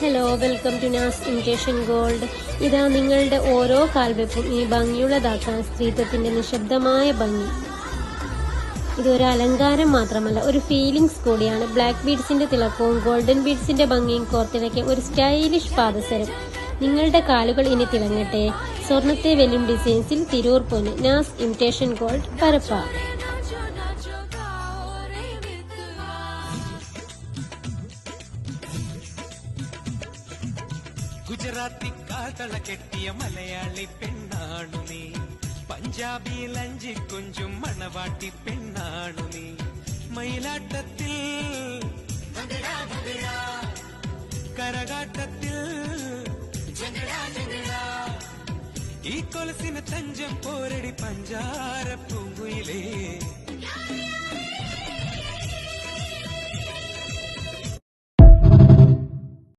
Hello, welcome to Naaz imitation gold. ഇതാ നിങ്ങളുടെ ഓരോ കാൽവെപ്പും ഈ ഭംഗിയുള്ളതാക്കാൻ സ്ത്രീത്വത്തിന്റെ നിശബ്ദമായ ഭംഗി. ഇതൊരു അലങ്കാരം മാത്രമല്ല, ഒരു ഫീലിംഗ്സ് കൂടിയാണ്. ബ്ലാക്ക് ബീഡ്സിന്റെ തിളക്കവും ഗോൾഡൻ ബീഡ്സിന്റെ ഭംഗിയും കോർത്തിണക്കിയ ഒരു സ്റ്റൈലിഷ് പാദസരം. നിങ്ങളുടെ കാലുകൾ ഇനി തിളങ്ങട്ടെ. സ്വർണത്തെ വെല്ലും ഡിസൈൻസിൽ തിരൂർ പൊന്ന്. നാസ് ഇമിറ്റേഷൻ ഗോൾഡ്, പരപ്പ. ഗുജറാത്തി കാതള കെട്ടിയ മലയാളി പെണ്ണാണു നീ, പഞ്ചാബിയിൽ അഞ്ചി കൊഞ്ചും മണവാട്ടി പെണ്ണാണു നീ, മയിലാട്ടത്തിൽ കരകാട്ടത്തിൽ ഈ കൊലസിന് തഞ്ചം പോരടി പഞ്ചാര പൂങ്കുയിലേ.